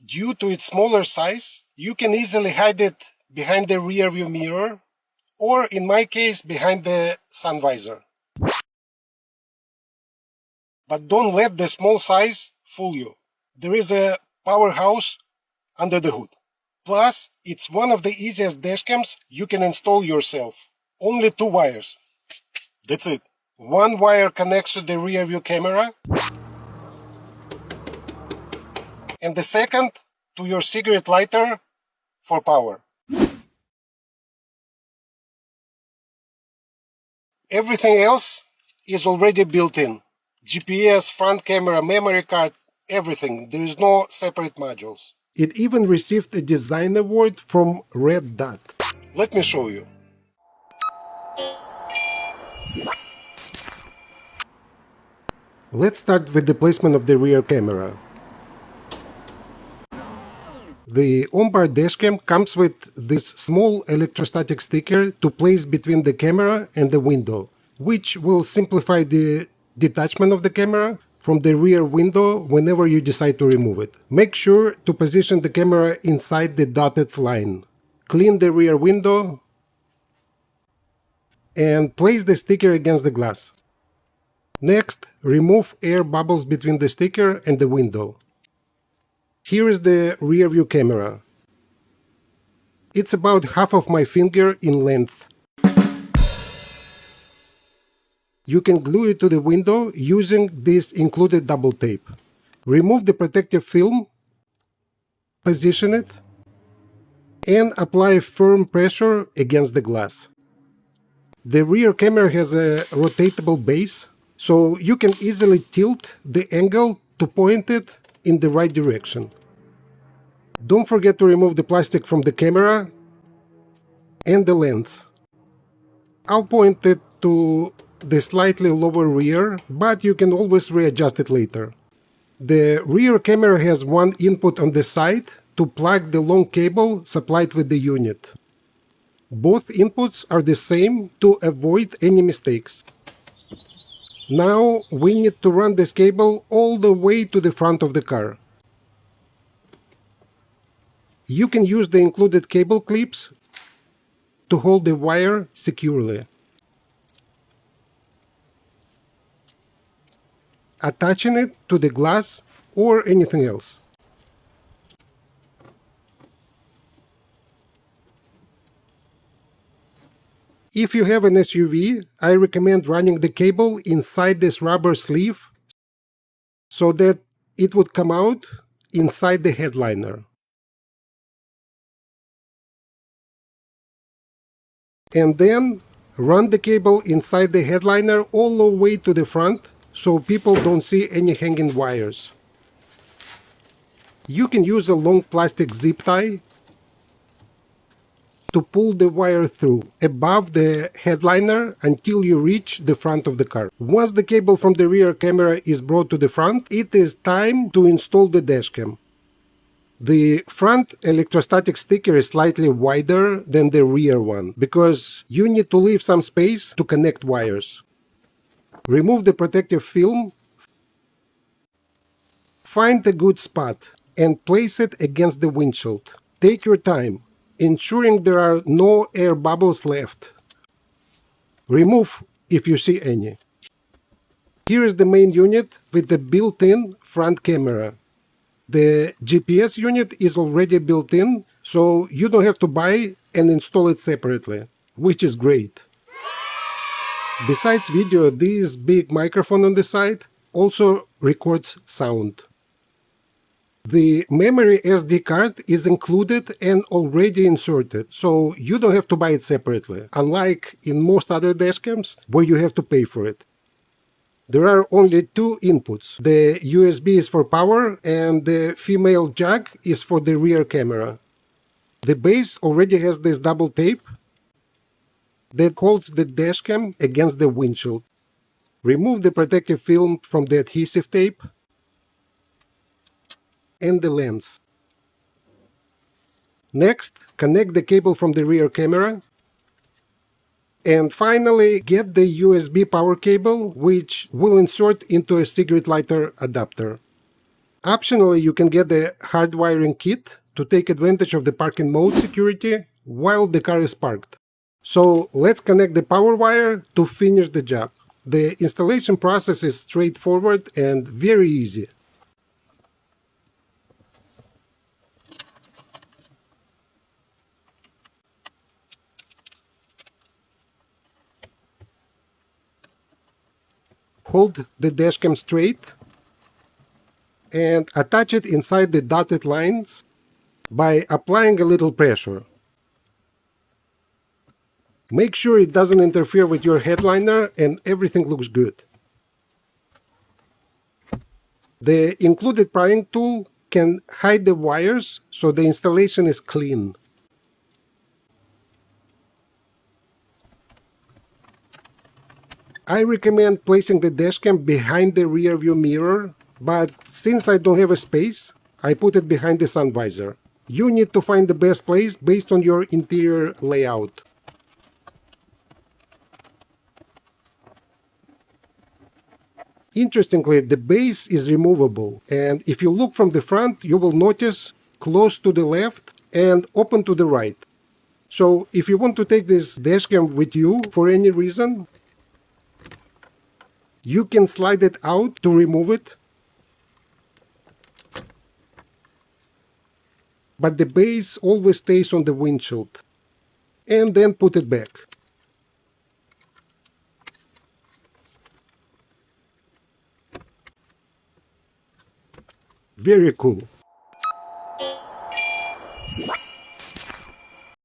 Due to its smaller size, you can easily hide it behind the rear view mirror, or in my case, behind the sun visor. But don't let the small size fool you. There is a powerhouse under the hood. Plus, it's one of the easiest dashcams you can install yourself. Only 2 wires. That's it. One wire connects to the rear view camera, and the second to your cigarette lighter for power. Everything else is already built in. GPS, front camera, memory card, everything. There is no separate modules. It even received a design award from Red Dot. Let me show you. Let's start with the placement of the rear camera. The OMBAR dashcam comes with this small electrostatic sticker to place between the camera and the window, which will simplify the detachment of the camera from the rear window whenever you decide to remove it. Make sure to position the camera inside the dotted line. Clean the rear window and place the sticker against the glass. Next, remove air bubbles between the sticker and the window. Here is the rear view camera. It's about half of my finger in length. You can glue it to the window using this included double tape. Remove the protective film, position it, and apply firm pressure against the glass. The rear camera has a rotatable base, so you can easily tilt the angle to point it in the right direction. Don't forget to remove the plastic from the camera and the lens. I'll point it to the slightly lower rear, but you can always readjust it later. The rear camera has one input on the side to plug the long cable supplied with the unit. Both inputs are the same to avoid any mistakes. Now we need to run this cable all the way to the front of the car. You can use the included cable clips to hold the wire securely. Attaching it to the glass or anything else. If you have an SUV, I recommend running the cable inside this rubber sleeve so that it would come out inside the headliner. And then run the cable inside the headliner all the way to the front so people don't see any hanging wires. You can use a long plastic zip tie to pull the wire through above the headliner until you reach the front of the car. Once the cable from the rear camera is brought to the front, it is time to install the dashcam. The front electrostatic sticker is slightly wider than the rear one because you need to leave some space to connect wires. Remove the protective film, find a good spot and place it against the windshield. Take your time, ensuring there are no air bubbles left. Remove if you see any. Here is the main unit with the built-in front camera. The GPS unit is already built in, so you don't have to buy and install it separately, which is great. Besides video, this big microphone on the side also records sound. The memory SD card is included and already inserted, so you don't have to buy it separately, unlike in most other dashcams where you have to pay for it. There are only 2 inputs. The USB is for power and the female jack is for the rear camera. The base already has this double tape that holds the dashcam against the windshield. Remove the protective film from the adhesive tape and the lens. Next, connect the cable from the rear camera. And finally, get the USB power cable, which will insert into a cigarette lighter adapter. Optionally, you can get the hardwiring kit to take advantage of the parking mode security while the car is parked. So let's connect the power wire to finish the job. The installation process is straightforward and very easy. Hold the dashcam straight and attach it inside the dotted lines by applying a little pressure. Make sure it doesn't interfere with your headliner and everything looks good. The included prying tool can hide the wires so the installation is clean. I recommend placing the dashcam behind the rear view mirror, but since I don't have a space, I put it behind the sun visor. You need to find the best place based on your interior layout. Interestingly, the base is removable, and if you look from the front, you will notice close to the left and open to the right. So if you want to take this dashcam with you for any reason, you can slide it out to remove it, but the base always stays on the windshield, and then put it back. Very cool.